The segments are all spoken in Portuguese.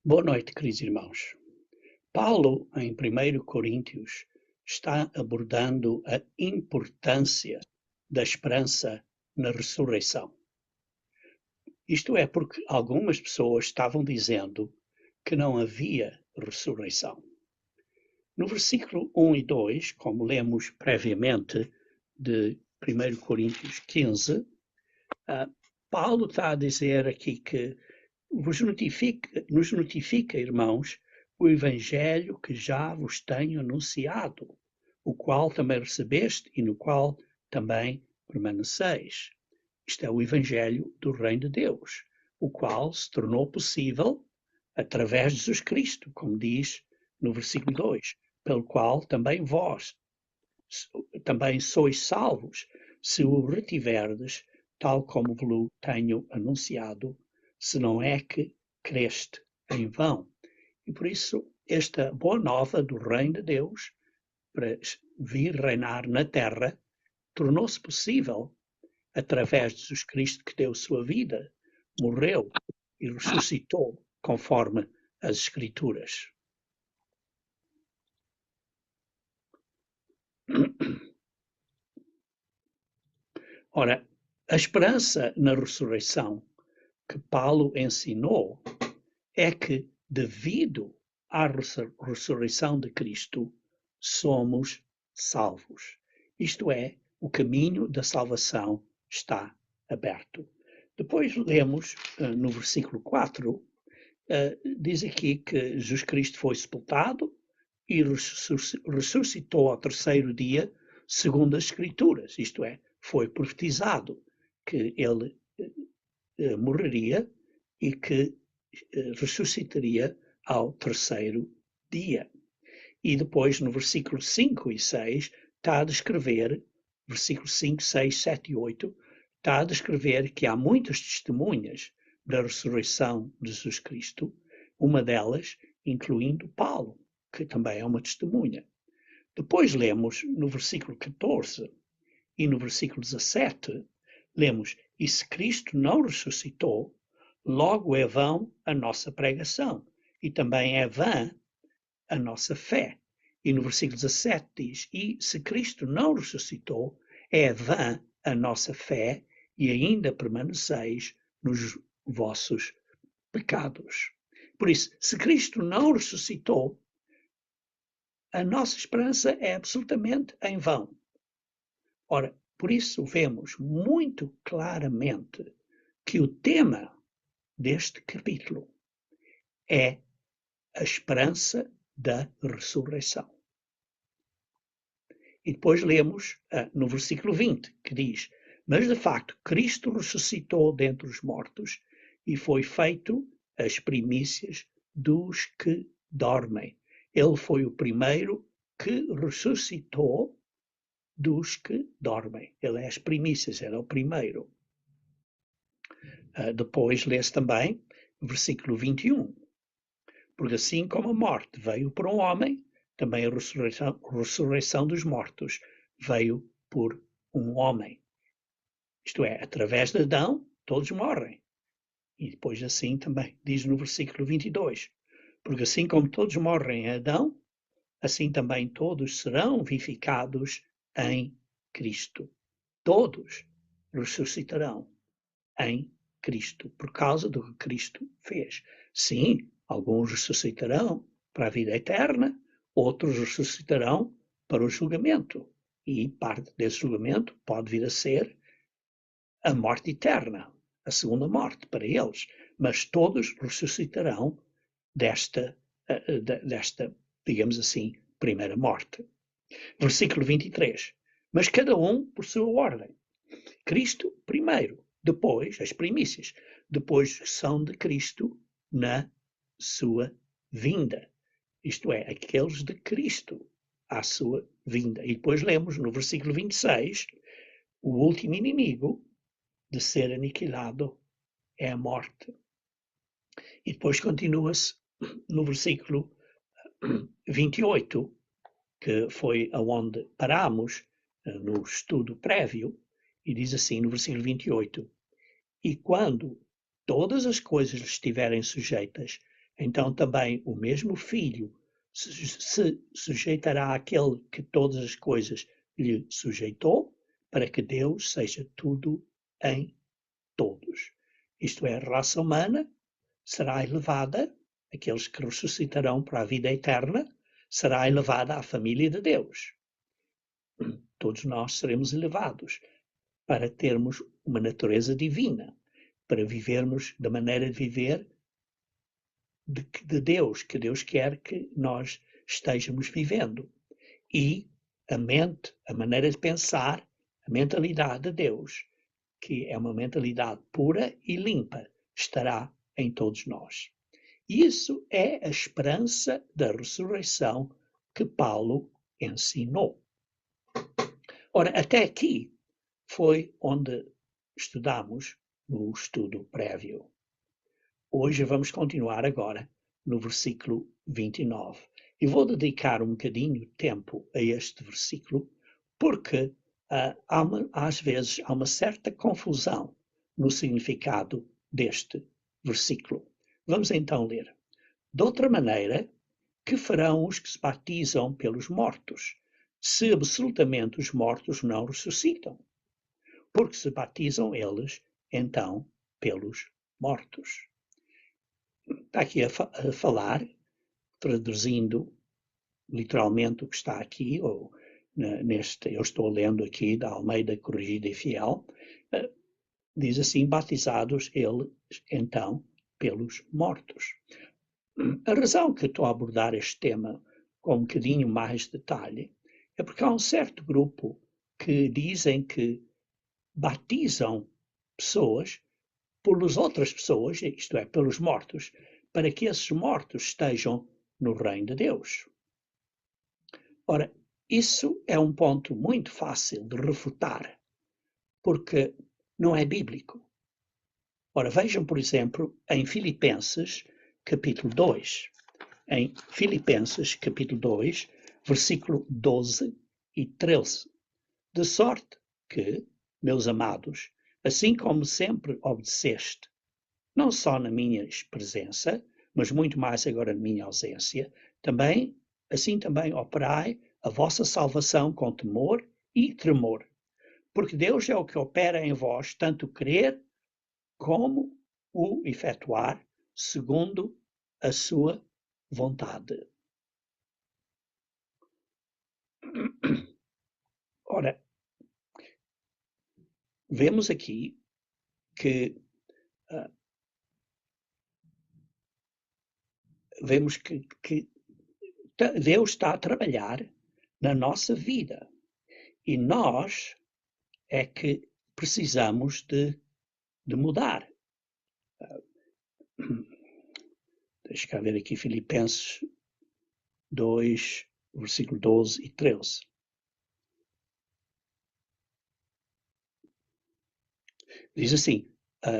Boa noite, queridos irmãos. Paulo, em 1 Coríntios, está abordando a importância da esperança na ressurreição. Isto é porque algumas pessoas estavam dizendo que não havia ressurreição. No versículo 1 e 2, como lemos previamente de 1 Coríntios 15, Paulo está a dizer aqui que nos notifica, irmãos, o Evangelho que já vos tenho anunciado, o qual também recebeste e no qual também permaneceis. Isto é o Evangelho do Reino de Deus, o qual se tornou possível através de Jesus Cristo, como diz no versículo 2, pelo qual também vós também sois salvos, se o retiverdes, tal como vos tenho anunciado, se não é que creste em vão. E por isso, esta boa nova do Reino de Deus, para vir reinar na terra, tornou-se possível através de Jesus Cristo, que deu sua vida, morreu e ressuscitou, conforme as Escrituras. Ora, a esperança na ressurreição que Paulo ensinou é que, devido à ressurreição de Cristo, somos salvos. Isto é, o caminho da salvação está aberto. Depois lemos no versículo 4, diz aqui que Jesus Cristo foi sepultado e ressuscitou ao terceiro dia, segundo as Escrituras. Isto é, foi profetizado que ele morreria e que ressuscitaria ao terceiro dia. E depois, no versículo 5 e 6, está a descrever, versículos 5, 6, 7 e 8, está a descrever que há muitas testemunhas da ressurreição de Jesus Cristo, uma delas incluindo Paulo, que também é uma testemunha. Depois lemos no versículo 14 e no versículo 17, lemos: e se Cristo não ressuscitou, logo é vão a nossa pregação, e também é vã a nossa fé. E no versículo 17 diz: e se Cristo não ressuscitou, é vã a nossa fé, e ainda permaneceis nos vossos pecados. Por isso, se Cristo não ressuscitou, a nossa esperança é absolutamente em vão. Ora, por isso vemos muito claramente que o tema deste capítulo é a esperança da ressurreição. E depois lemos no versículo 20, que diz: mas de facto Cristo ressuscitou dentre os mortos e foi feito as primícias dos que dormem. Ele foi o primeiro que ressuscitou dos que dormem. Ele é as primícias, ele é o primeiro. Depois lê-se também versículo 21. Porque assim como a morte veio por um homem, também a ressurreição dos mortos veio por um homem. Isto é, através de Adão, todos morrem. E depois assim também diz no versículo 22. Porque assim como todos morrem em Adão, assim também todos serão vivificados em Cristo. Todos ressuscitarão em Cristo, por causa do que Cristo fez. Sim, alguns ressuscitarão para a vida eterna, outros ressuscitarão para o julgamento. E parte desse julgamento pode vir a ser a morte eterna, a segunda morte para eles. Mas todos ressuscitarão desta, digamos assim, primeira morte. Versículo 23. Mas cada um por sua ordem. Cristo primeiro, depois as primícias, depois são de Cristo na sua vinda. Isto é, aqueles de Cristo à sua vinda. E depois lemos no versículo 26, o último inimigo de ser aniquilado é a morte. E depois continua-se no versículo 28, que foi aonde paramos no estudo prévio, e diz assim no versículo 28, e quando todas as coisas lhe estiverem sujeitas, então também o mesmo Filho se sujeitará àquele que todas as coisas lhe sujeitou, para que Deus seja tudo em todos. Isto é, a raça humana será elevada, aqueles que ressuscitarão para a vida eterna, será elevada à família de Deus. Todos nós seremos elevados para termos uma natureza divina, para vivermos da maneira de viver de Deus, que Deus quer que nós estejamos vivendo. E a mente, a maneira de pensar, a mentalidade de Deus, que é uma mentalidade pura e limpa, estará em todos nós. Isso é a esperança da ressurreição que Paulo ensinou. Ora, até aqui foi onde estudamos no estudo prévio. Hoje vamos continuar agora no versículo 29. E vou dedicar um bocadinho de tempo a este versículo, porque às vezes há uma certa confusão no significado deste versículo. Vamos então ler. De outra maneira, que farão os que se batizam pelos mortos, se absolutamente os mortos não ressuscitam? Porque se batizam eles, então, pelos mortos. Está aqui a falar, traduzindo literalmente o que está aqui, ou eu estou lendo aqui da Almeida Corrigida e Fiel, diz assim, batizados eles, então, pelos mortos. A razão que estou a abordar este tema com um bocadinho mais de detalhe é porque há um certo grupo que dizem que batizam pessoas pelas outras pessoas, isto é, pelos mortos, para que esses mortos estejam no reino de Deus. Ora, isso é um ponto muito fácil de refutar, porque não é bíblico. Ora, vejam, por exemplo, em Filipenses, capítulo 2. Em Filipenses, capítulo 2, versículo 12 e 13. De sorte que, meus amados, assim como sempre obedeceste, não só na minha presença, mas muito mais agora na minha ausência, assim também operai a vossa salvação com temor e tremor. Porque Deus é o que opera em vós, tanto crer como o efetuar, segundo a sua vontade. Ora, vemos aqui que Deus está a trabalhar na nossa vida e nós é que precisamos de mudar. Deixa cá ver aqui Filipenses 2, versículo 12 e 13. Diz assim,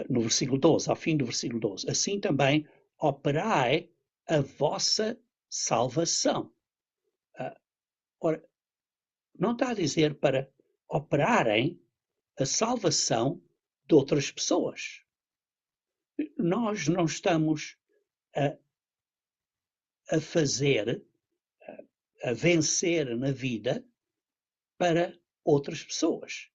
no versículo 12, ao fim do versículo 12, assim também operai a vossa salvação. Ora, não está a dizer para operarem a salvação de outras pessoas. Nós não estamos a fazer, a vencer na vida para outras pessoas.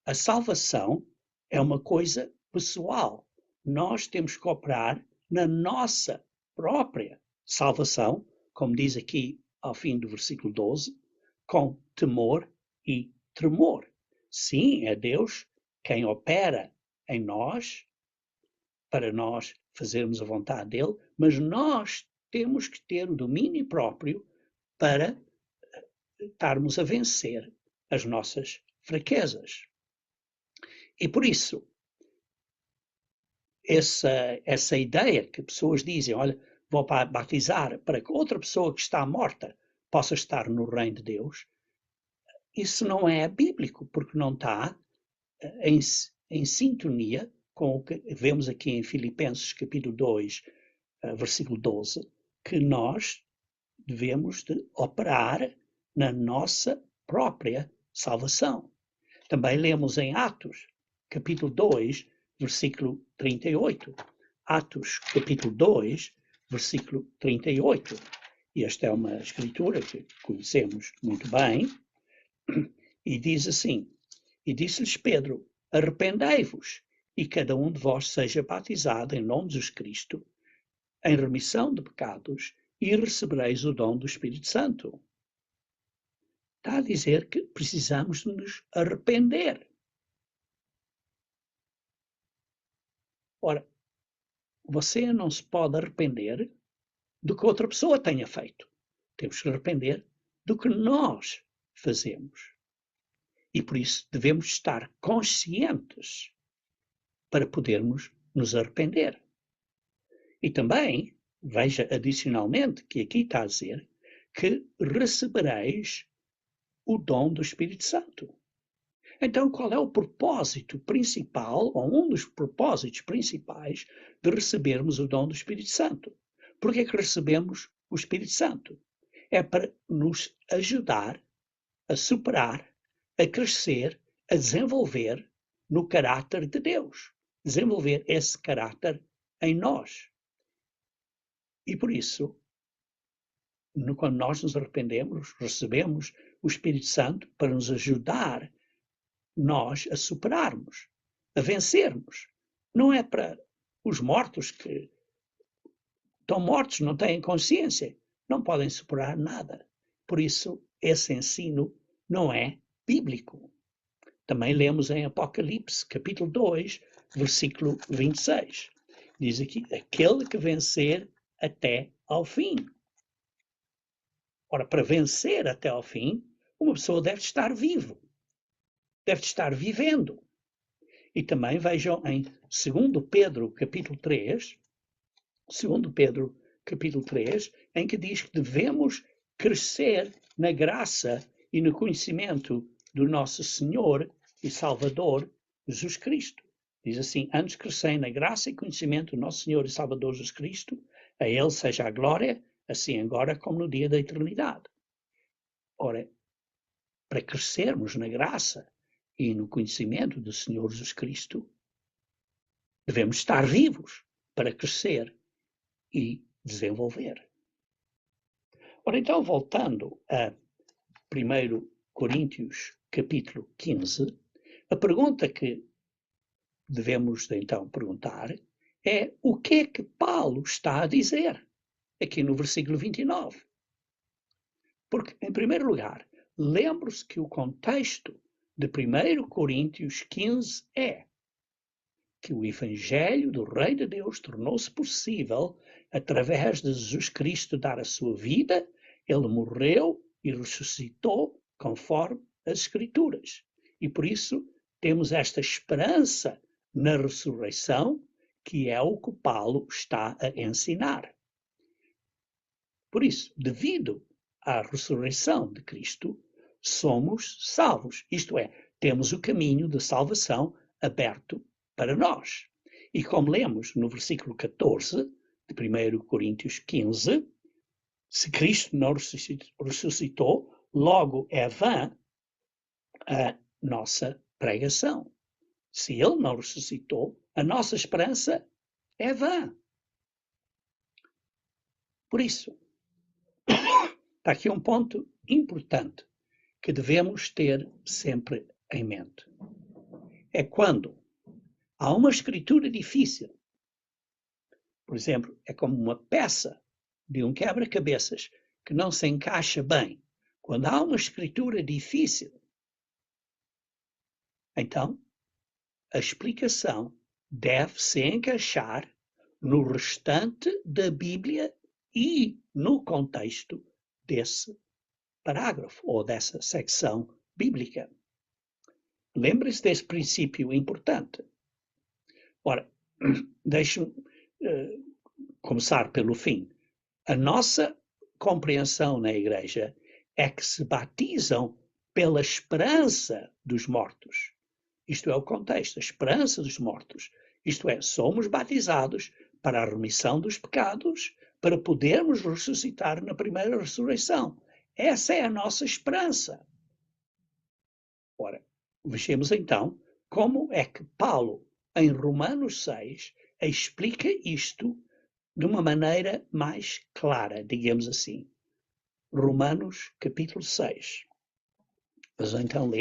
A salvação é uma coisa pessoal. Nós temos que operar na nossa própria salvação, como diz aqui ao fim do versículo 12, com temor e tremor. Sim, é Deus quem opera em nós, para nós fazermos a vontade dele, mas nós temos que ter o domínio próprio para estarmos a vencer as nossas fraquezas. E por isso, essa ideia que pessoas dizem, olha, vou batizar para que outra pessoa que está morta possa estar no reino de Deus, isso não é bíblico, porque não está em sintonia com o que vemos aqui em Filipenses capítulo 2, versículo 12, que nós devemos de operar na nossa própria salvação. Também lemos em Atos, capítulo 2, versículo 38. Atos, capítulo 2, versículo 38. E esta é uma escritura que conhecemos muito bem, e diz assim: E disse-lhes Pedro: Arrependei-vos, e cada um de vós seja batizado em nome de Jesus Cristo, em remissão de pecados, e recebereis o dom do Espírito Santo. Está a dizer que precisamos de nos arrepender. Ora, você não se pode arrepender do que outra pessoa tenha feito. Temos que arrepender do que nós fazemos. E por isso devemos estar conscientes para podermos nos arrepender. E também, veja adicionalmente que aqui está a dizer que recebereis o dom do Espírito Santo. Então, qual é o propósito principal, ou um dos propósitos principais de recebermos o dom do Espírito Santo? Por que é que recebemos o Espírito Santo? É para nos ajudar a superar, a crescer, a desenvolver no caráter de Deus. Desenvolver esse caráter em nós. E por isso, quando nós nos arrependemos, recebemos o Espírito Santo para nos ajudar nós a superarmos, a vencermos. Não é para os mortos que estão mortos, não têm consciência, não podem superar nada. Por isso, esse ensino não é bíblico. Também lemos em Apocalipse, capítulo 2, versículo 26. Diz aqui, aquele que vencer até ao fim. Ora, para vencer até ao fim, uma pessoa deve estar vivo. Deve estar vivendo. E também vejam em 2 Pedro, capítulo 3, 2 Pedro, capítulo 3, em que diz que devemos crescer na graça e no conhecimento do nosso Senhor e Salvador, Jesus Cristo. Diz assim, antes crescei na graça e conhecimento do nosso Senhor e Salvador Jesus Cristo, a Ele seja a glória, assim agora como no dia da eternidade. Ora, para crescermos na graça e no conhecimento do Senhor Jesus Cristo, devemos estar vivos para crescer e desenvolver. Ora, então, voltando a 1 Coríntios, capítulo 15, a pergunta que devemos, então, perguntar é o que é que Paulo está a dizer aqui no versículo 29. Porque, em primeiro lugar, lembre-se que o contexto de 1 Coríntios 15 é que o Evangelho do Reino de Deus tornou-se possível através de Jesus Cristo dar a sua vida, ele morreu e ressuscitou conforme as Escrituras. E por isso temos esta esperança na ressurreição, que é o que Paulo está a ensinar. Por isso, devido à ressurreição de Cristo, somos salvos. Isto é, temos o caminho da salvação aberto para nós. E como lemos no versículo 14 de 1 Coríntios 15, se Cristo não ressuscitou, logo é vã a nossa pregação. Se Ele não ressuscitou, a nossa esperança é vã. Por isso, está aqui um ponto importante que devemos ter sempre em mente. É quando há uma escritura difícil, por exemplo, é como uma peça de um quebra-cabeças que não se encaixa bem. Quando há uma escritura difícil, então a explicação deve se encaixar no restante da Bíblia e no contexto desse parágrafo ou dessa secção bíblica. Lembre-se desse princípio importante. Ora, deixe-me começar pelo fim. A nossa compreensão na Igreja é que se batizam pela esperança dos mortos. Isto é o contexto, a esperança dos mortos. Isto é, somos batizados para a remissão dos pecados, para podermos ressuscitar na primeira ressurreição. Essa é a nossa esperança. Ora, vejamos então como é que Paulo, em Romanos 6, explica isto de uma maneira mais clara, digamos assim. Romanos, capítulo 6. Vamos então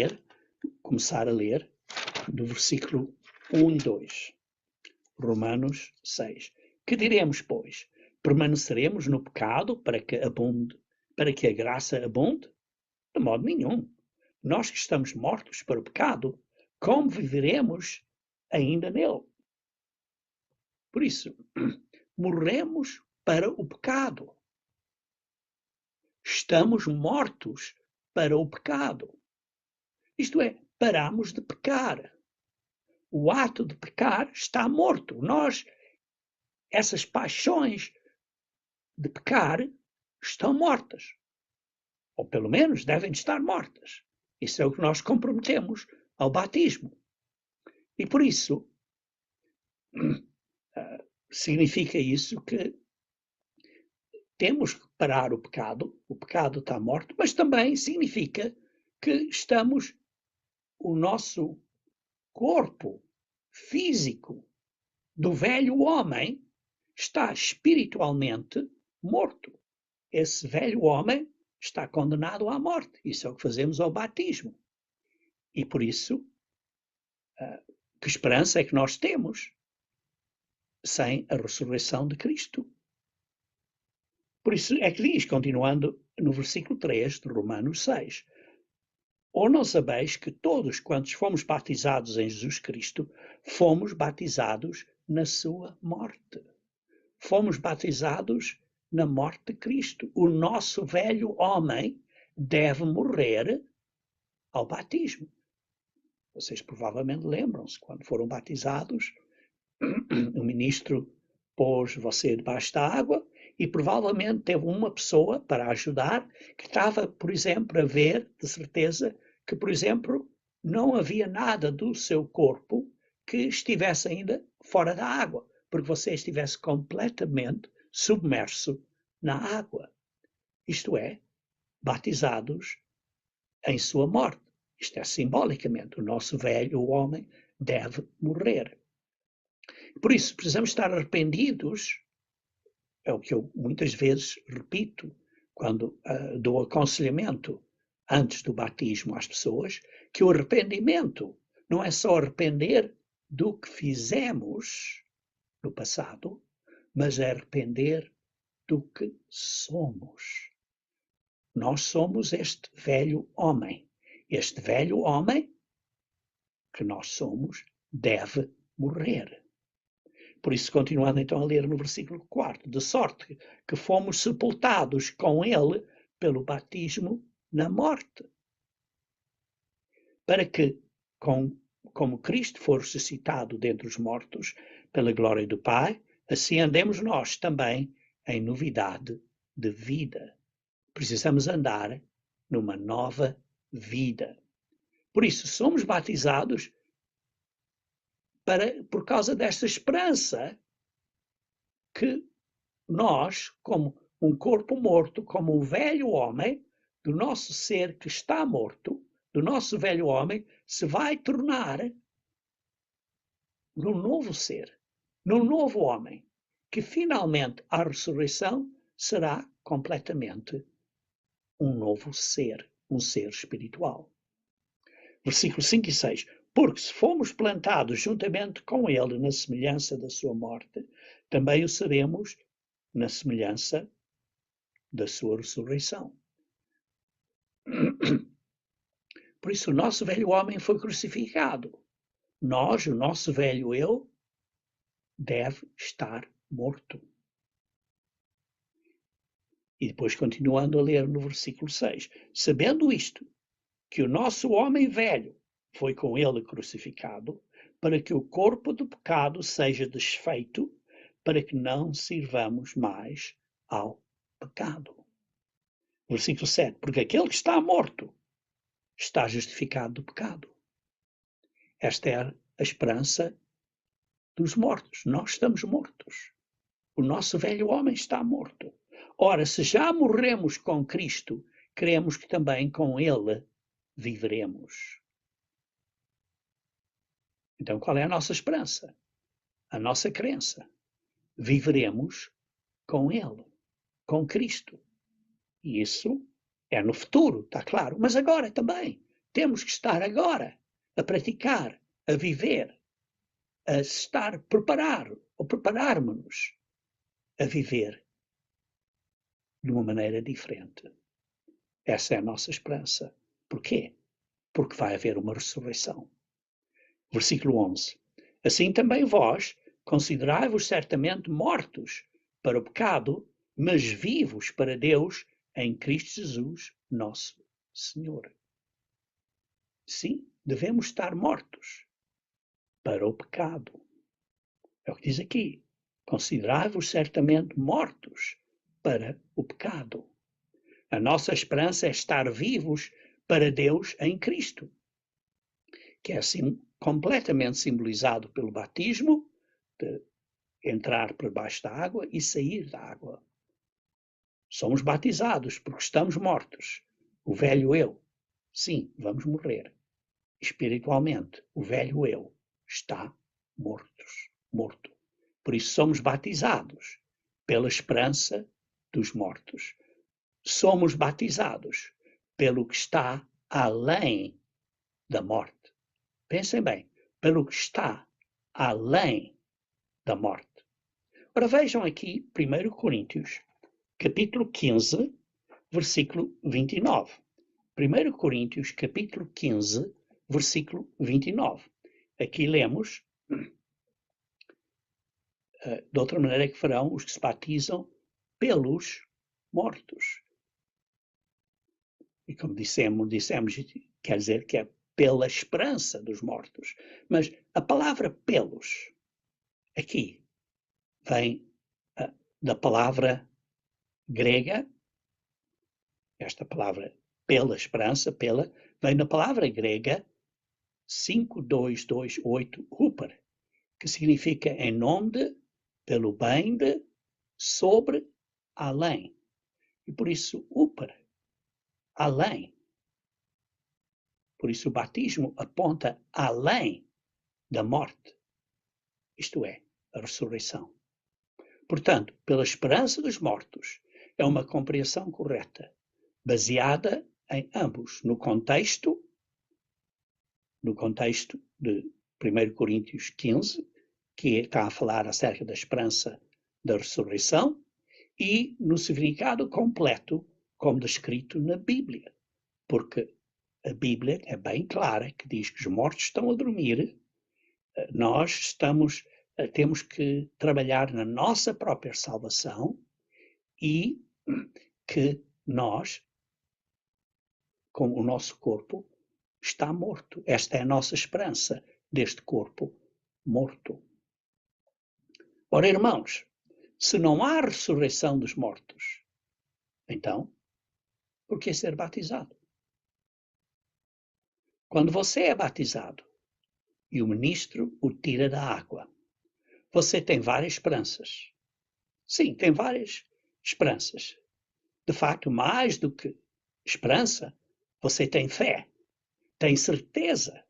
começar a ler do versículo 1 e 2. Romanos 6. Que diremos, pois? Permaneceremos no pecado para que a graça abunde? De modo nenhum. Nós que estamos mortos para o pecado, como viveremos ainda nele? Por isso, morremos para o pecado. Estamos mortos para o pecado. Isto é, paramos de pecar. O ato de pecar está morto. Essas paixões de pecar estão mortas. Ou pelo menos devem estar mortas. Isso é o que nós comprometemos ao batismo. E por isso, significa isso que temos que parar o pecado está morto, mas também significa que o nosso corpo físico do velho homem está espiritualmente morto. Esse velho homem está condenado à morte. Isso é o que fazemos ao batismo. E por isso, que esperança é que nós temos sem a ressurreição de Cristo? Por isso é que diz, continuando no versículo 3 de Romanos 6, ou não sabeis que todos quantos fomos batizados em Jesus Cristo, fomos batizados na sua morte. Fomos batizados na morte de Cristo. O nosso velho homem deve morrer ao batismo. Vocês provavelmente lembram-se, quando foram batizados, o ministro pôs você debaixo da água e provavelmente teve uma pessoa para ajudar que estava, por exemplo, a ver, de certeza, que, por exemplo, não havia nada do seu corpo que estivesse ainda fora da água, porque você estivesse completamente submerso na água. Isto é, batizados em sua morte. Isto é simbolicamente. O nosso velho homem deve morrer. Por isso, precisamos estar arrependidos. É o que eu muitas vezes repito quando dou aconselhamento antes do batismo às pessoas, que o arrependimento não é só arrepender do que fizemos no passado, mas é arrepender do que somos. Nós somos este velho homem. Este velho homem que nós somos deve morrer. Por isso, continuando então a ler no versículo 4, de sorte que fomos sepultados com ele pelo batismo na morte, para que, como Cristo for ressuscitado dentre os mortos, pela glória do Pai, assim andemos nós também em novidade de vida. Precisamos andar numa nova vida. Por isso, somos batizados por causa desta esperança que nós, como um corpo morto, como um velho homem, do nosso ser que está morto, do nosso velho homem, se vai tornar num novo ser, num novo homem, que finalmente à ressurreição será completamente um novo ser, um ser espiritual. Versículos 5 e 6. Porque se fomos plantados juntamente com ele na semelhança da sua morte, também o seremos na semelhança da sua ressurreição. Por isso, o nosso velho homem foi crucificado. O nosso velho eu, deve estar morto. E depois, continuando a ler no versículo 6. Sabendo isto, que o nosso homem velho foi com ele crucificado, para que o corpo do pecado seja desfeito, para que não sirvamos mais ao pecado. Versículo 7. Porque aquele que está morto está justificado do pecado. Esta é a esperança dos mortos. Nós estamos mortos. O nosso velho homem está morto. Ora, se já morremos com Cristo, cremos que também com ele viveremos. Então, qual é a nossa esperança? A nossa crença. Viveremos com Ele, com Cristo. E isso é no futuro, está claro. Mas agora também. Temos que estar agora a praticar, a viver, a estar preparado, ou prepararmos-nos a viver de uma maneira diferente. Essa é a nossa esperança. Porquê? Porque vai haver uma ressurreição. Versículo 11. Assim também vós considerai-vos certamente mortos para o pecado, mas vivos para Deus em Cristo Jesus, nosso Senhor. Sim, devemos estar mortos para o pecado. É o que diz aqui. Considerai-vos certamente mortos para o pecado. A nossa esperança é estar vivos para Deus em Cristo, que é assim completamente simbolizado pelo batismo, de entrar por baixo da água e sair da água. Somos batizados porque estamos mortos. O velho eu, sim, vamos morrer. Espiritualmente, o velho eu está morto. Por isso somos batizados pela esperança dos mortos. Somos batizados pelo que está além da morte. Pensem bem, pelo que está além da morte. Ora, vejam aqui 1 Coríntios, capítulo 15, versículo 29. 1 Coríntios, capítulo 15, versículo 29. Aqui lemos, de outra maneira que farão os que se batizam pelos mortos. E como dissemos, quer dizer que é pela esperança dos mortos. Mas a palavra pelos, aqui, vem da palavra grega, esta palavra pela esperança, vem da palavra grega 5228 huper, que significa em nome de, pelo bem de, sobre, além. E por isso, huper, além. Por isso o batismo aponta além da morte, isto é, a ressurreição. Portanto, pela esperança dos mortos, é uma compreensão correta, baseada em ambos, no contexto de 1 Coríntios 15, que está a falar acerca da esperança da ressurreição, e no significado completo, como descrito na Bíblia. Porque a Bíblia é bem clara, que diz que os mortos estão a dormir, nós temos que trabalhar na nossa própria salvação e que nós, com o nosso corpo, está morto. Esta é a nossa esperança deste corpo morto. Ora, irmãos, se não há ressurreição dos mortos, então, por que ser batizado? Quando você é batizado e o ministro o tira da água, você tem várias esperanças. Sim, tem várias esperanças. De facto, mais do que esperança, você tem fé, tem certeza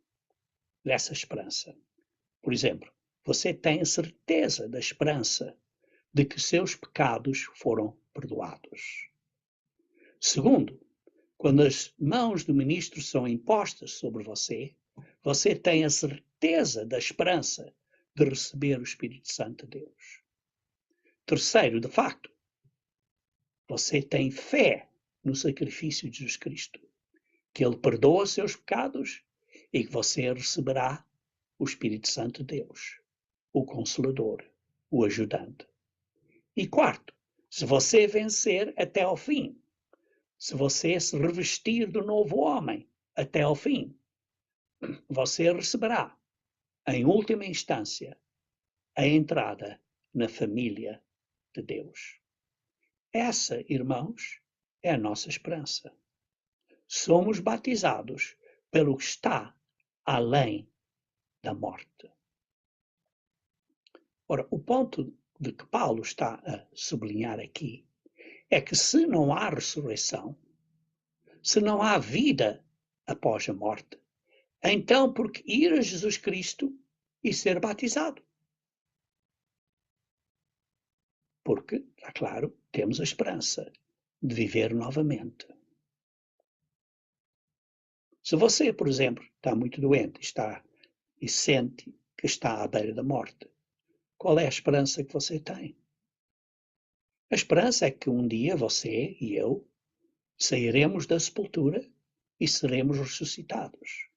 dessa esperança. Por exemplo, você tem a certeza da esperança de que seus pecados foram perdoados. Segundo, quando as mãos do ministro são impostas sobre você, você tem a certeza da esperança de receber o Espírito Santo de Deus. Terceiro, de facto, você tem fé no sacrifício de Jesus Cristo, que Ele perdoa seus pecados e que você receberá o Espírito Santo de Deus, o Consolador, o Ajudante. E quarto, se você vencer até ao fim, se você se revestir do novo homem até ao fim, você receberá, em última instância, a entrada na família de Deus. Essa, irmãos, é a nossa esperança. Somos batizados pelo que está além da morte. Ora, o ponto de que Paulo está a sublinhar aqui é que se não há ressurreição, se não há vida após a morte, então por que ir a Jesus Cristo e ser batizado? Porque está claro, temos a esperança de viver novamente. Se você, por exemplo, está muito doente e sente que está à beira da morte, qual é a esperança que você tem? A esperança é que um dia você e eu sairemos da sepultura e seremos ressuscitados.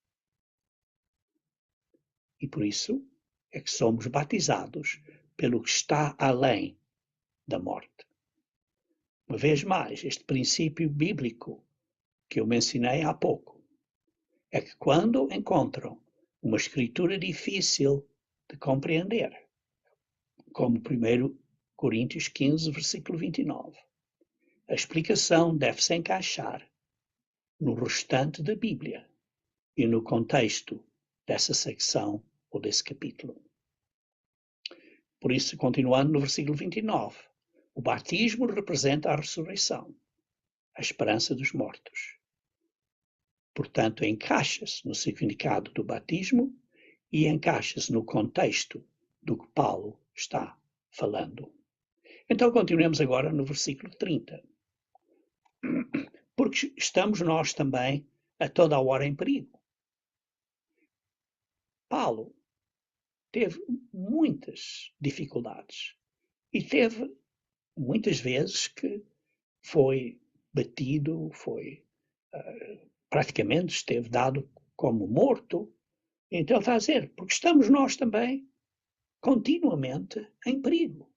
E por isso é que somos batizados pelo que está além da morte. Uma vez mais, este princípio bíblico que eu mencionei há pouco é que quando encontram uma escritura difícil de compreender, como 1 Coríntios 15, versículo 29, a explicação deve-se encaixar no restante da Bíblia e no contexto dessa secção ou desse capítulo. Por isso, continuando no versículo 29, o batismo representa a ressurreição, a esperança dos mortos. Portanto, encaixa-se no significado do batismo e encaixa-se no contexto do que Paulo está falando. Então, continuemos agora no versículo 30. Porque estamos nós também a toda a hora em perigo. Paulo teve muitas dificuldades e teve muitas vezes que foi batido, praticamente esteve dado como morto. Então ele está a dizer, porque estamos nós também continuamente em perigo.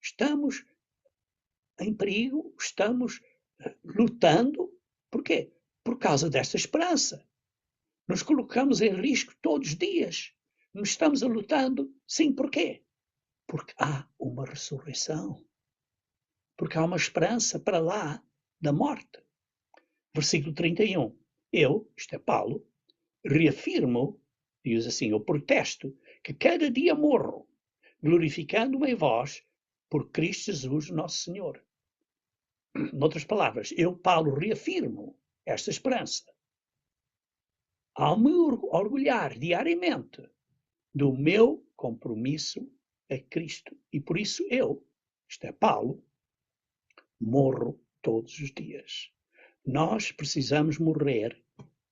Estamos em perigo, estamos lutando. Por quê? Por causa desta esperança. Nos colocamos em risco todos os dias. Nos estamos lutando. Sim, porquê? Porque há uma ressurreição. Porque há uma esperança para lá da morte. Versículo 31. Eu, isto é Paulo, reafirmo, diz assim, eu protesto que cada dia morro, glorificando-me em vós por Cristo Jesus, nosso Senhor. Em outras palavras, eu, Paulo, reafirmo esta esperança. Ao me orgulhar diariamente do meu compromisso a Cristo. E por isso eu, isto é Paulo, morro todos os dias. Nós precisamos morrer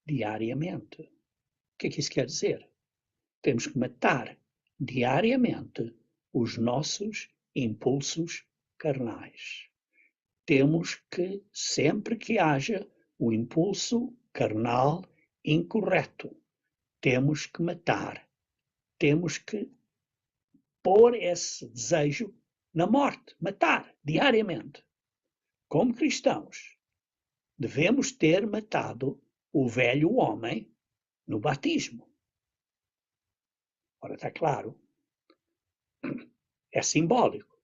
diariamente. O que é que isso quer dizer? Temos que matar diariamente os nossos impulsos carnais. Temos que, sempre que haja o impulso carnal incorreto, temos que matar, temos que pôr esse desejo na morte, matar diariamente. Como cristãos, devemos ter matado o velho homem no batismo. Ora, está claro, é simbólico,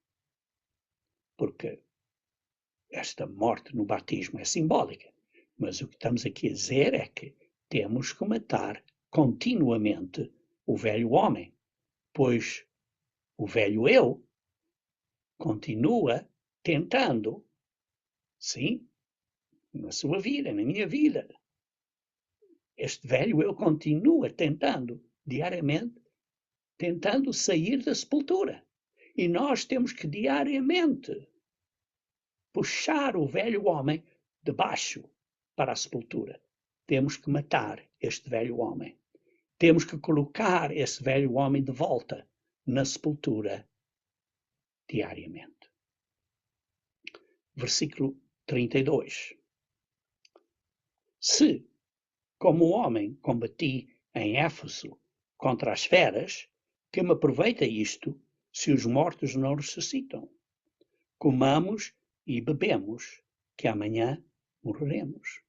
porque esta morte no batismo é simbólica, mas o que estamos aqui a dizer é que temos que matar continuamente o velho homem, pois o velho eu continua tentando, sim, na sua vida, na minha vida. Este velho eu continua tentando, diariamente, tentando sair da sepultura. E nós temos que diariamente puxar o velho homem de baixo para a sepultura. Temos que matar este velho homem. Temos que colocar esse velho homem de volta na sepultura diariamente. Versículo 32. Se, como homem, combati em Éfeso contra as feras, que me aproveita isto se os mortos não ressuscitam? Comamos e bebemos, que amanhã morreremos.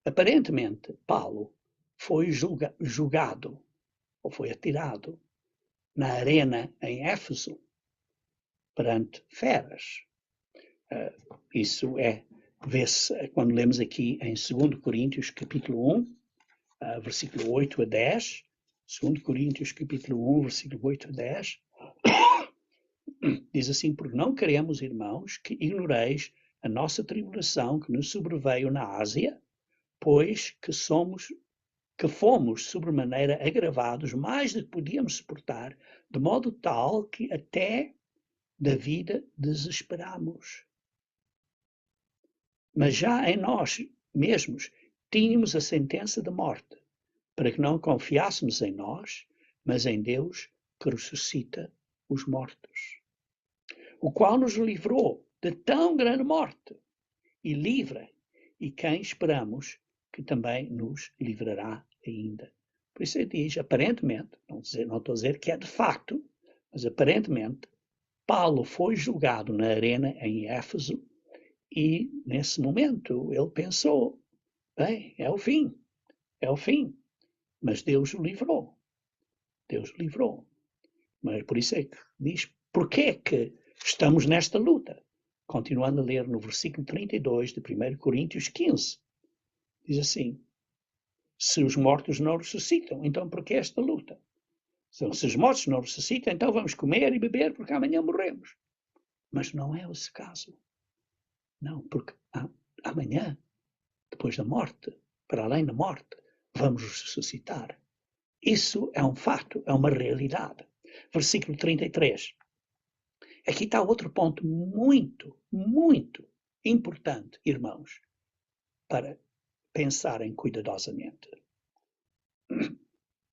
Aparentemente, Paulo foi julgado, ou foi atirado, na arena em Éfeso, perante feras. Isso vê-se quando lemos aqui em 2 Coríntios, capítulo 1, versículo 8 a 10. 2 Coríntios, capítulo 1, versículo 8 a 10. Diz assim, porque não queremos, irmãos, que ignoreis a nossa tribulação que nos sobreveio na Ásia, pois que fomos sobremaneira agravados mais do que podíamos suportar, de modo tal que até da vida desesperamos. Mas já em nós mesmos tínhamos a sentença de morte, para que não confiássemos em nós, mas em Deus que ressuscita os mortos, o qual nos livrou de tão grande morte e livra, e quem esperamos que também nos livrará ainda. Por isso ele diz, aparentemente, não estou a dizer que é de facto, mas aparentemente, Paulo foi julgado na arena em Éfeso e, nesse momento, ele pensou, bem, é o fim, mas Deus o livrou. Deus o livrou. Mas por isso é que diz, porquê é que estamos nesta luta? Continuando a ler no versículo 32 de 1 Coríntios 15. Diz assim, se os mortos não ressuscitam, então por que esta luta? Se os mortos não ressuscitam, então vamos comer e beber porque amanhã morremos. Mas não é esse caso. Não, porque amanhã, depois da morte, para além da morte, vamos ressuscitar. Isso é um fato, é uma realidade. Versículo 33. Aqui está outro ponto muito, muito importante, irmãos, para pensarem cuidadosamente.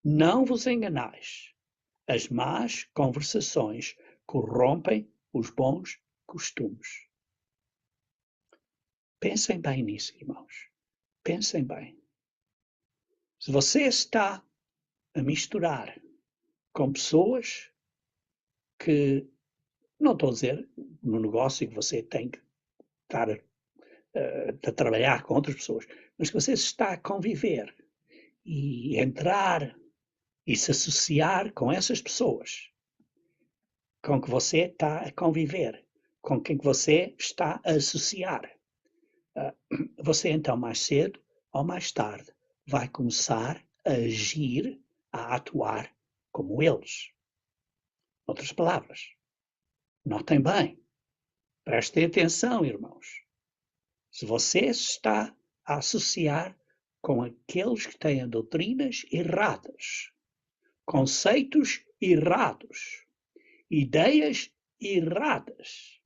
Não vos enganais. As más conversações corrompem os bons costumes. Pensem bem nisso, irmãos. Pensem bem. Se você está a misturar com pessoas que, não estou a dizer no negócio que você tem que estar a trabalhar com outras pessoas, mas que você está a conviver e entrar e se associar com essas pessoas com que você está a conviver, com quem você está a associar. Você então, mais cedo ou mais tarde, vai começar a agir, a atuar como eles. Outras palavras, notem bem, prestem atenção, irmãos. Se você está a associar com aqueles que têm doutrinas erradas, conceitos errados, ideias erradas,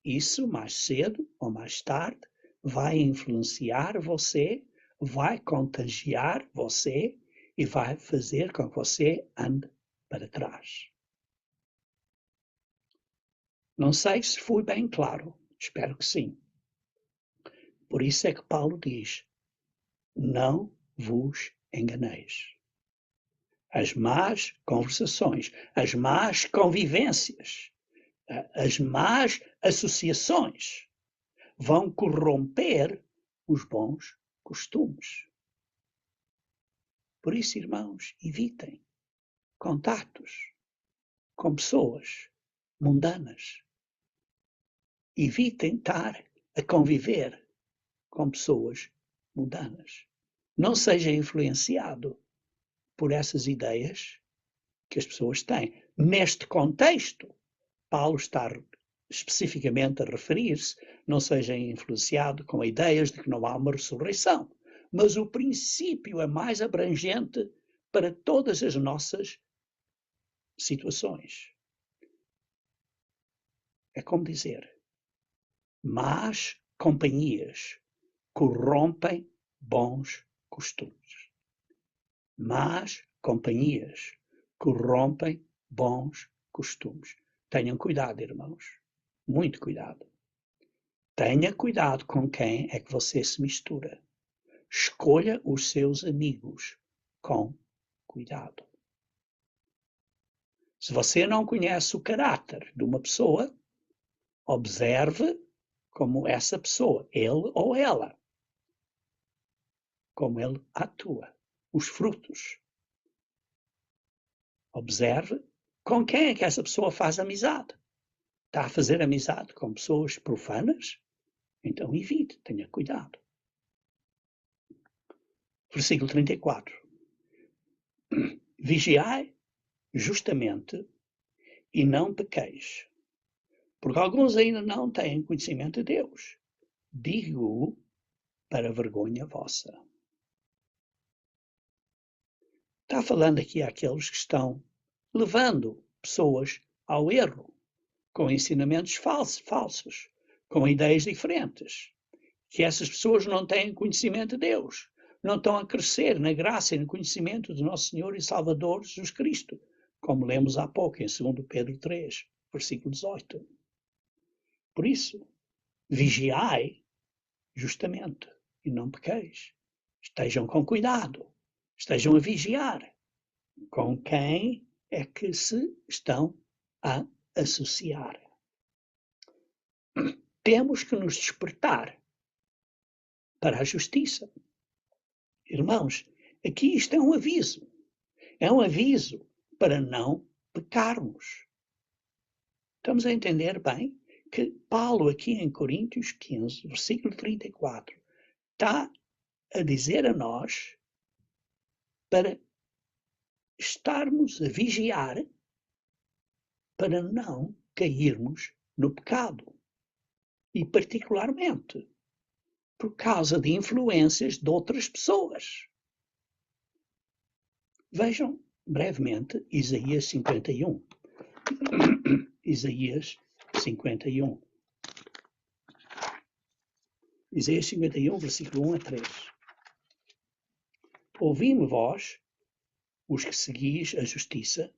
isso mais cedo ou mais tarde vai influenciar você, vai contagiar você e vai fazer com que você ande para trás. Não sei se fui bem claro, espero que sim. Por isso é que Paulo diz, não vos enganeis. As más conversações, as más convivências, as más associações vão corromper os bons costumes. Por isso, irmãos, evitem contatos com pessoas mundanas. Evitem estar a conviver com pessoas mundanas. Não seja influenciado por essas ideias que as pessoas têm. Neste contexto, Paulo está especificamente a referir-se, não seja influenciado com ideias de que não há uma ressurreição. Mas o princípio é mais abrangente para todas as nossas situações. É como dizer, más companhias corrompem bons costumes. Más companhias corrompem bons costumes. Tenham cuidado, irmãos. Muito cuidado. Tenha cuidado com quem é que você se mistura. Escolha os seus amigos com cuidado. Se você não conhece o caráter de uma pessoa, observe como essa pessoa, ele ou ela, como ele atua, os frutos. Observe com quem é que essa pessoa faz amizade. Está a fazer amizade com pessoas profanas? Então evite, tenha cuidado. Versículo 34. Vigiai justamente e não pequeis, porque alguns ainda não têm conhecimento de Deus. Digo-o para vergonha vossa. Está falando aqui àqueles que estão levando pessoas ao erro, com ensinamentos falsos, com ideias diferentes, que essas pessoas não têm conhecimento de Deus, não estão a crescer na graça e no conhecimento do nosso Senhor e Salvador Jesus Cristo, como lemos há pouco em 2 Pedro 3, versículo 18. Por isso, vigiai justamente e não pequeis. Estejam com cuidado, estejam a vigiar com quem é que se estão a associar. Temos que nos despertar para a justiça. Irmãos, aqui isto é um aviso. É um aviso para não pecarmos. Estamos a entender bem que Paulo aqui em Coríntios 15, versículo 34, está a dizer a nós para estarmos a vigiar para não cairmos no pecado. E particularmente por causa de influências de outras pessoas. Vejam brevemente Isaías 51. Isaías 51. Isaías 51, versículo 1 a 3. Ouvi-me vós, os que seguis a justiça,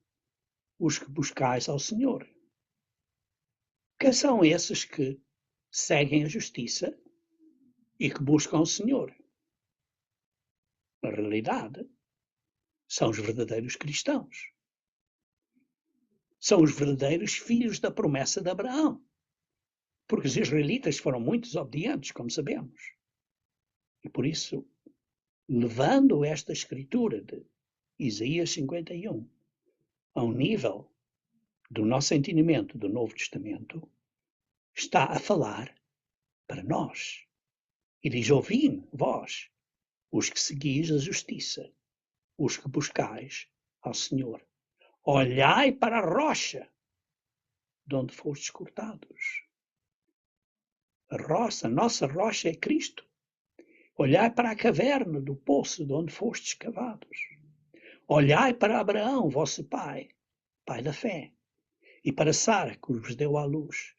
os que buscais ao Senhor. Quem são esses que seguem a justiça e que buscam o Senhor? Na realidade, são os verdadeiros cristãos. São os verdadeiros filhos da promessa de Abraão. Porque os israelitas foram muito desobedientes, como sabemos. E por isso, levando esta escritura de Isaías 51 a um nível do nosso entendimento do Novo Testamento, está a falar para nós. E diz: ouvi-me, vós, os que seguis a justiça, os que buscais ao Senhor. Olhai para a rocha de onde fostes cortados. A nossa rocha é Cristo. Olhai para a caverna do poço de onde fostes cavados. Olhai para Abraão, vosso pai, pai da fé, e para Sara, que vos deu à luz,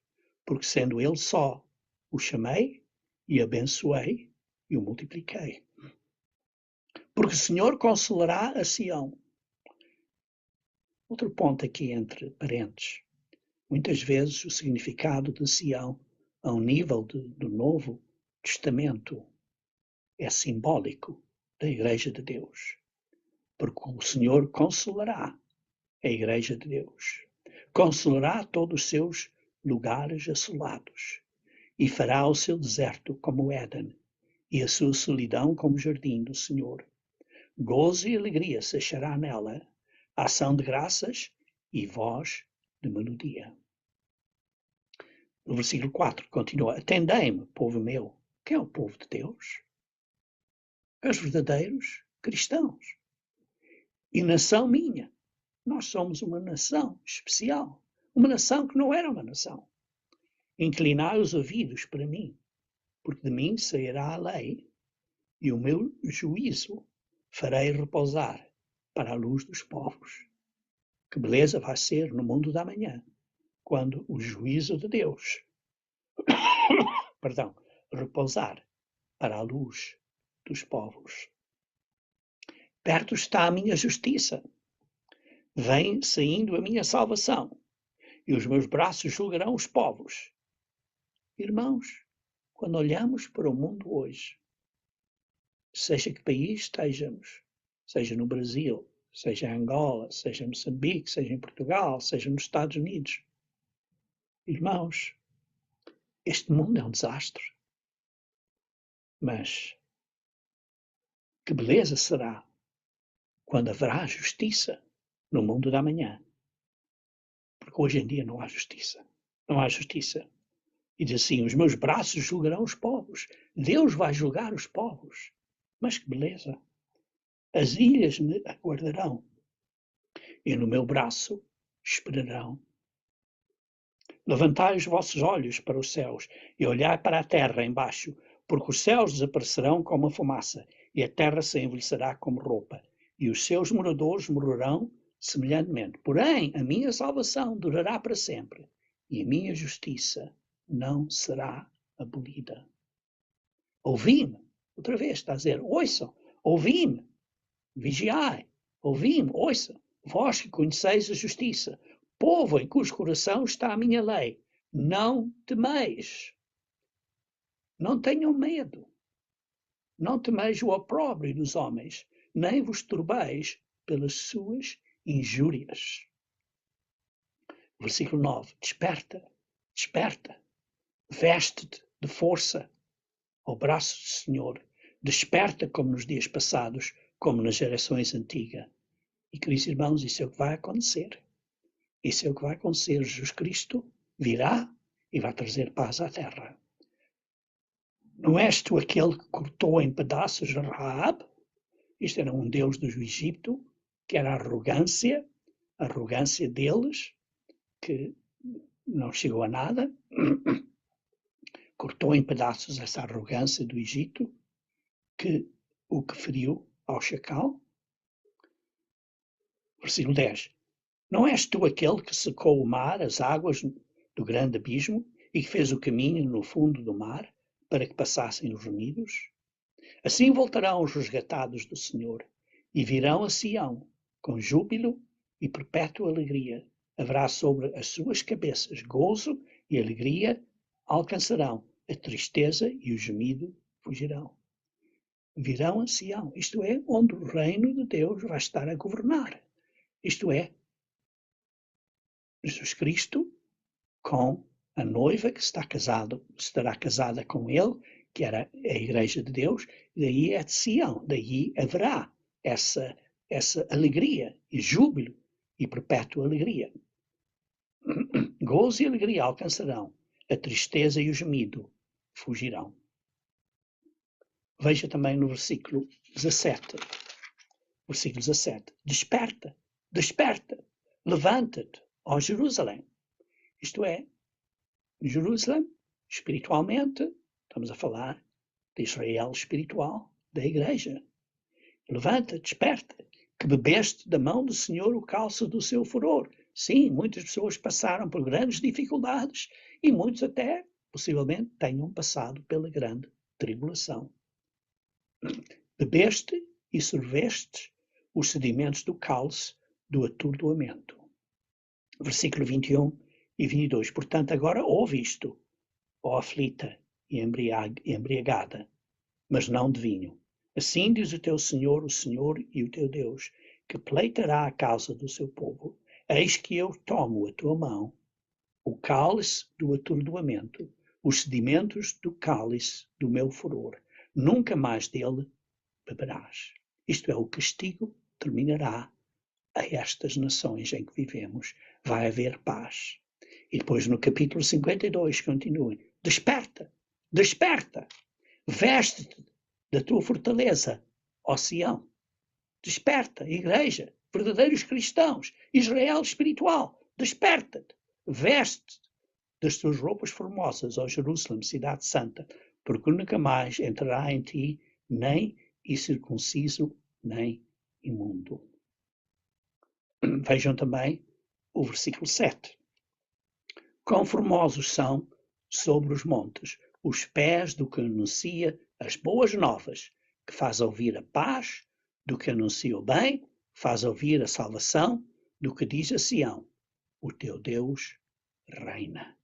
porque sendo ele só, o chamei e abençoei e o multipliquei. Porque o Senhor consolará a Sião. Outro ponto aqui entre parênteses. Muitas vezes o significado de Sião, a um nível do Novo Testamento, é simbólico da Igreja de Deus. Porque o Senhor consolará a Igreja de Deus. Consolará todos os seus lugares assolados. E fará o seu deserto como Éden, e a sua solidão como jardim do Senhor. Gozo e alegria se achará nela, ação de graças e voz de melodia. No versículo 4 continua: atendei-me, povo meu. Quem é o povo de Deus? É os verdadeiros cristãos. E nação minha. Nós somos uma nação especial. Uma nação que não era uma nação. Inclinai os ouvidos para mim, porque de mim sairá a lei, e o meu juízo farei repousar para a luz dos povos. Que beleza vai ser no mundo da manhã, quando o juízo de Deus, repousar para a luz dos povos. Perto está a minha justiça. Vem saindo a minha salvação, e os meus braços julgarão os povos. Irmãos, quando olhamos para o mundo hoje, seja que país estejamos, seja no Brasil, seja em Angola, seja em Moçambique, seja em Portugal, seja nos Estados Unidos, irmãos, este mundo é um desastre. Mas que beleza será quando haverá justiça no mundo da manhã. Porque hoje em dia não há justiça. Não há justiça. E diz assim: os meus braços julgarão os povos. Deus vai julgar os povos. Mas que beleza! As ilhas me aguardarão. E no meu braço esperarão. Levantai os vossos olhos para os céus e olhai para a terra embaixo, porque os céus desaparecerão como a fumaça e a terra se envelhecerá como roupa, e os seus moradores morrerão semelhantemente. Porém, a minha salvação durará para sempre, e a minha justiça não será abolida. Ouvi-me, outra vez está a dizer, ouçam, ouvi-me, vigiai, ouvi-me, ouçam, vós que conheceis a justiça, povo em cujo coração está a minha lei, não temeis, não tenham medo, não temeis o opróbrio dos homens, nem vos turbeis pelas suas injúrias. Versículo 9, desperta, desperta, veste-te de força ao braço do Senhor, desperta como nos dias passados, como nas gerações antigas. E, queridos irmãos, isso é o que vai acontecer. Isso é o que vai acontecer. Jesus Cristo virá e vai trazer paz à terra. Não és tu aquele que cortou em pedaços Rahab? Isto era um deus do Egito, que era a arrogância deles, que não chegou a nada. Cortou em pedaços essa arrogância do Egito, que o que feriu ao chacal. Versículo 10. Não és tu aquele que secou o mar, as águas do grande abismo, e que fez o caminho no fundo do mar, para que passassem os remidos? Assim voltarão os resgatados do Senhor, e virão a Sião, com júbilo e perpétua alegria. Haverá sobre as suas cabeças gozo e alegria, alcançarão a tristeza e o gemido fugirão. Virão a Sião, isto é, onde o reino de Deus vai estar a governar. Isto é, Jesus Cristo com a noiva que estará casada com ele, que era a Igreja de Deus, e daí é de Sião, daí haverá essa alegria e júbilo e perpétua alegria. Gozo e alegria alcançarão, a tristeza e o gemido fugirão. Veja também no versículo 17. Versículo 17. Desperta, desperta, levanta-te, ó Jerusalém. Isto é, Jerusalém, espiritualmente, estamos a falar de Israel espiritual, da igreja. Levanta, desperta, que bebeste da mão do Senhor o cálice do seu furor. Sim, muitas pessoas passaram por grandes dificuldades e muitos até, possivelmente, tenham passado pela grande tribulação. Bebeste e sorveste os sedimentos do cálice do atordoamento. Versículo 21 e 22. Portanto, agora ouve isto, ó aflita e embriagada, mas não de vinho. Assim diz o teu Senhor, o Senhor e o teu Deus, que pleitará a causa do seu povo. Eis que eu tomo a tua mão, o cálice do atordoamento, os sedimentos do cálice do meu furor. Nunca mais dele beberás. Isto é, o castigo terminará a estas nações em que vivemos. Vai haver paz. E depois no capítulo 52 continua. Desperta, desperta, veste-te da tua fortaleza, ó Sião. Desperta, igreja, verdadeiros cristãos, Israel espiritual, desperta-te, veste-te das tuas roupas formosas, ó Jerusalém, cidade santa, porque nunca mais entrará em ti nem incircunciso, nem imundo. Vejam também o versículo 7. Quão formosos são sobre os montes os pés do que anuncia as boas novas, que faz ouvir a paz, do que anuncia o bem, faz ouvir a salvação, do que diz a Sião, o teu Deus reina.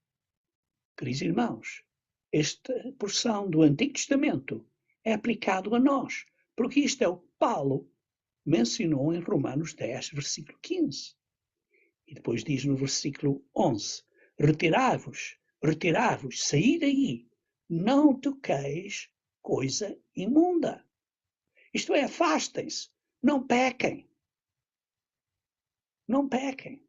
Queridos irmãos, esta porção do Antigo Testamento é aplicado a nós, porque isto é o que Paulo mencionou em Romanos 10, versículo 15. E depois diz no versículo 11, retirai-vos, saí daí, não toqueis coisa imunda. Isto é, afastem-se, não pequem. Não pequem.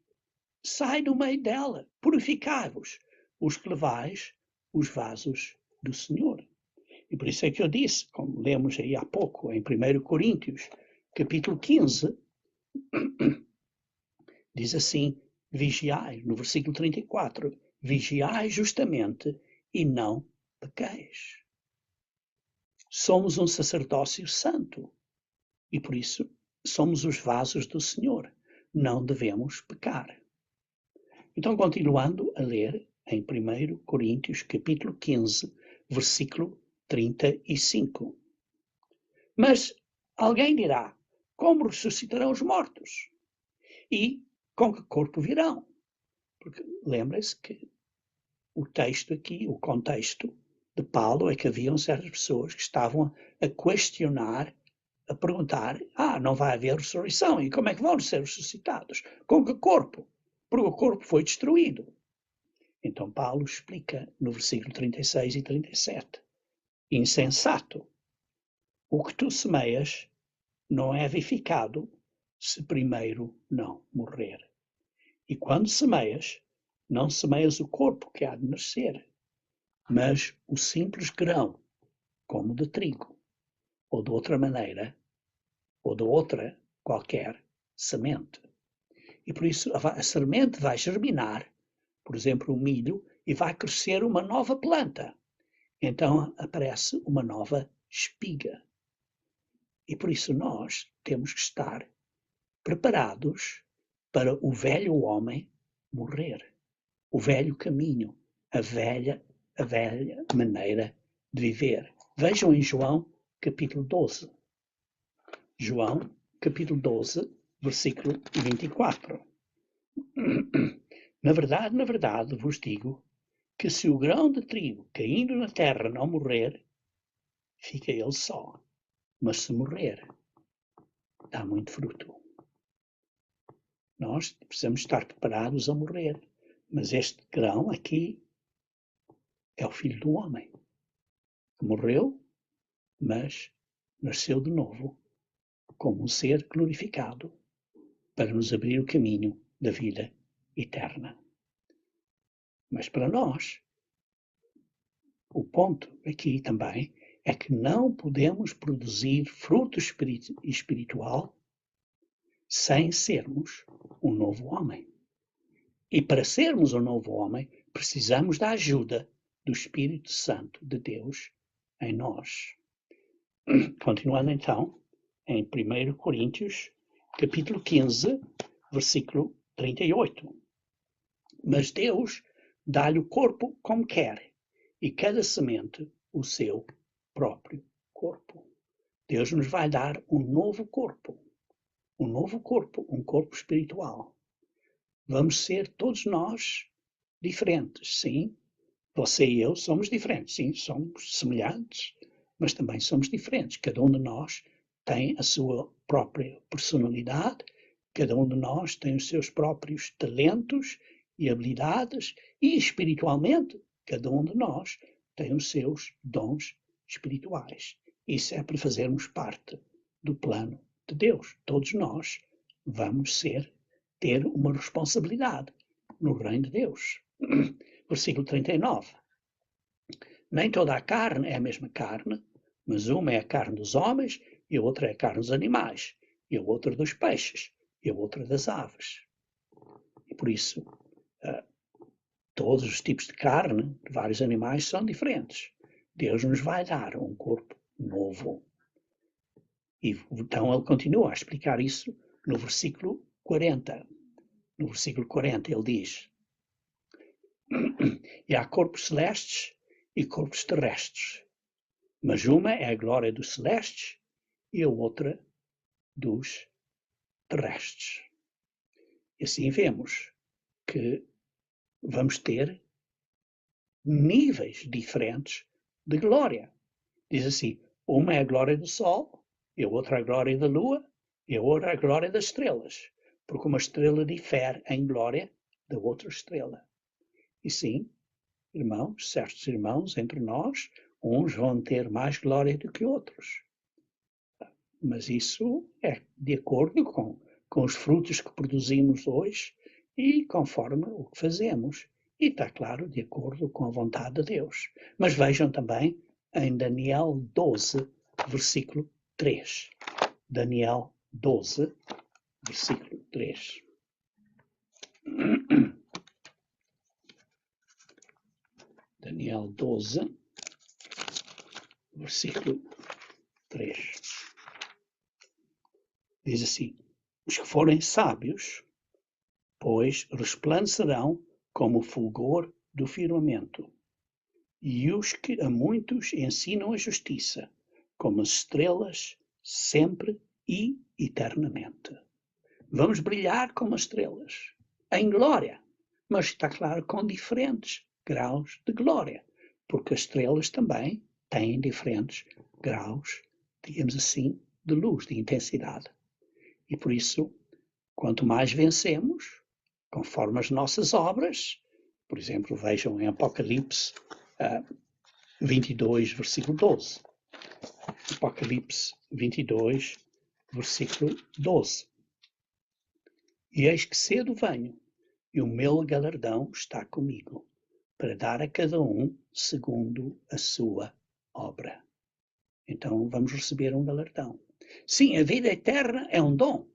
Sai do meio dela, purificai-vos, os que levais os vasos do Senhor. E por isso é que eu disse, como lemos aí há pouco, em 1 Coríntios, capítulo 15, diz assim, vigiai, no versículo 34, vigiai justamente e não pequeis. Somos um sacerdócio santo e por isso somos os vasos do Senhor. Não devemos pecar. Então, continuando a ler em 1 Coríntios, capítulo 15, versículo 35. Mas alguém dirá, como ressuscitarão os mortos? E com que corpo virão? Porque lembrem-se que o texto aqui, o contexto de Paulo é que haviam certas pessoas que estavam a questionar, a perguntar, não vai haver ressurreição, e como é que vão ser ressuscitados? Com que corpo? Porque o corpo foi destruído. Então Paulo explica no versículo 36 e 37. Insensato, o que tu semeias não é vivificado se primeiro não morrer. E quando semeias, não semeias o corpo que há de nascer, mas o simples grão, como de trigo, ou de outra maneira, ou de outra qualquer semente. E por isso a semente vai germinar, por exemplo, o milho, e vai crescer uma nova planta. Então aparece uma nova espiga. E por isso nós temos que estar preparados para o velho homem morrer, o velho caminho, a velha maneira de viver. Vejam em João, capítulo 12. João, capítulo 12, versículo 24. Na verdade, vos digo que se o grão de trigo caindo na terra não morrer, fica ele só. Mas se morrer, dá muito fruto. Nós precisamos estar preparados a morrer. Mas este grão aqui é o Filho do Homem, que morreu, mas nasceu de novo, como um ser glorificado, para nos abrir o caminho da vida eterna. Mas para nós, o ponto aqui também é que não podemos produzir fruto espiritual sem sermos um novo homem. E para sermos um novo homem, precisamos da ajuda do Espírito Santo de Deus em nós. Continuando então, em 1 Coríntios, capítulo 15, versículo 38. Mas Deus dá-lhe o corpo como quer, e cada semente o seu próprio corpo. Deus nos vai dar um novo corpo, um corpo espiritual. Vamos ser todos nós diferentes, sim. Você e eu somos diferentes, sim, somos semelhantes, mas também somos diferentes. Cada um de nós tem a sua própria personalidade, cada um de nós tem os seus próprios talentos e habilidades, e espiritualmente, cada um de nós tem os seus dons espirituais. Isso é para fazermos parte do plano de Deus. Todos nós vamos ter uma responsabilidade no reino de Deus. Versículo 39. Nem toda a carne é a mesma carne, mas uma é a carne dos homens, e a outra é a carne dos animais, e a outra dos peixes, e a outra das aves. E por isso, todos os tipos de carne de vários animais são diferentes. Deus nos vai dar um corpo novo. E então ele continua a explicar isso no versículo 40. No versículo 40 ele diz: e há corpos celestes e corpos terrestres, mas uma é a glória dos celestes e a outra dos terrestres. E assim vemos que vamos ter níveis diferentes de glória. Diz assim, uma é a glória do sol, e a outra é a glória da lua, e a outra é a glória das estrelas, porque uma estrela difere em glória da outra estrela. E sim, irmãos, certos irmãos entre nós, uns vão ter mais glória do que outros. Mas isso é de acordo com os frutos que produzimos hoje e conforme o que fazemos. E está claro, de acordo com a vontade de Deus. Mas vejam também em Daniel 12, versículo 3. Daniel 12, versículo 3. Daniel 12, versículo 3. Diz assim, os que forem sábios pois resplandecerão como o fulgor do firmamento. E os que a muitos ensinam a justiça, como as estrelas, sempre e eternamente. Vamos brilhar como as estrelas, em glória, mas está claro, com diferentes graus de glória, porque as estrelas também têm diferentes graus, digamos assim, de luz, de intensidade. E por isso, quanto mais vencemos, conforme as nossas obras, por exemplo, vejam em Apocalipse 22, versículo 12. Apocalipse 22, versículo 12. E eis que cedo venho, e o meu galardão está comigo, para dar a cada um segundo a sua obra. Então vamos receber um galardão. Sim, a vida eterna é um dom,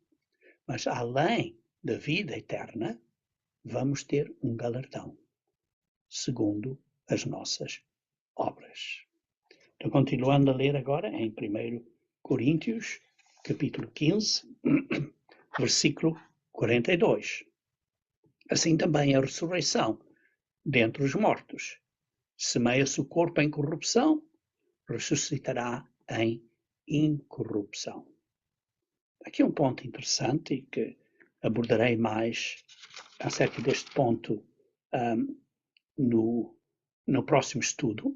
mas além da vida eterna, vamos ter um galardão, segundo as nossas obras. Então, continuando a ler agora em 1 Coríntios, capítulo 15, versículo 42. Assim também a ressurreição dentre os mortos. Semeia-se o corpo em corrupção, ressuscitará em incorrupção. Aqui um ponto interessante e que abordarei mais acerca deste ponto no próximo estudo.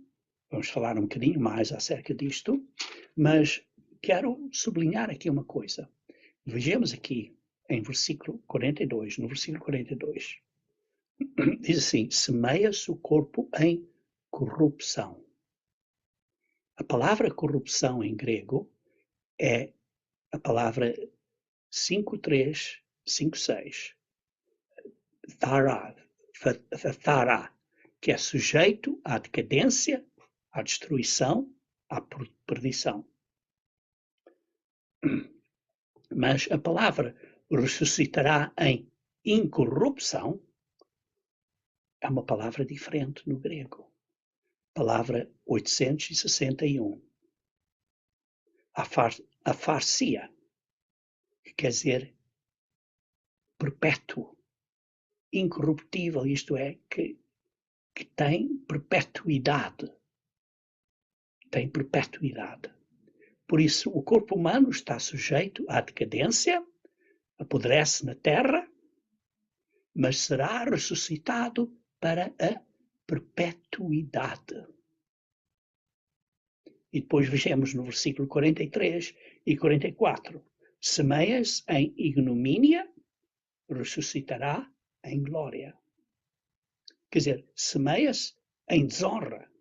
Vamos falar um bocadinho mais acerca disto, mas quero sublinhar aqui uma coisa. Vejamos aqui em versículo 42, no versículo 42, diz assim, semeia-se o corpo em corrupção. A palavra corrupção em grego é a palavra 5356, thara, que é sujeito à decadência, à destruição, à perdição. Mas a palavra ressuscitará em incorrupção é uma palavra diferente no grego. Palavra 861. Afarsia, que quer dizer perpétuo, incorruptível, isto é, que tem perpetuidade. Tem perpetuidade. Por isso, o corpo humano está sujeito à decadência, apodrece na terra, mas será ressuscitado para a perpetuidade. E depois vejamos no versículo 43 e 44. Semeia-se em ignomínia, ressuscitará em glória. Quer dizer, semeia-se em desonra,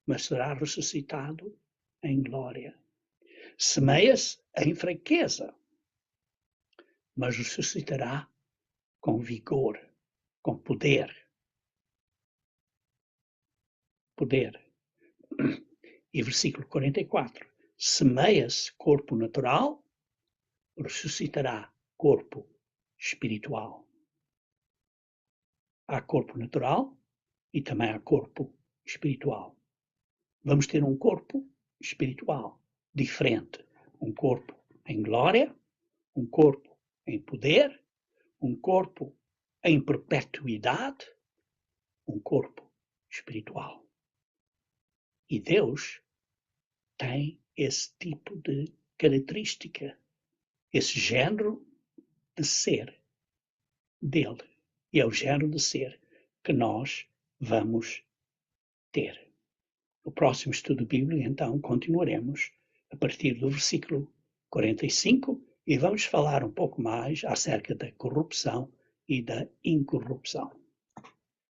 mas será ressuscitado em glória. Semeia-se em fraqueza, mas ressuscitará com vigor, com poder. Poder. E versículo 44. Semeia-se corpo natural, ressuscitará corpo espiritual. Há corpo natural e também há corpo espiritual. Vamos ter um corpo espiritual diferente. Um corpo em glória, um corpo em poder, um corpo em perpetuidade, um corpo espiritual. E Deus tem esse tipo de característica, esse género de ser dele. E é o género de ser que nós vamos ter. No próximo estudo bíblico, então, continuaremos a partir do versículo 45 e vamos falar um pouco mais acerca da corrupção e da incorrupção.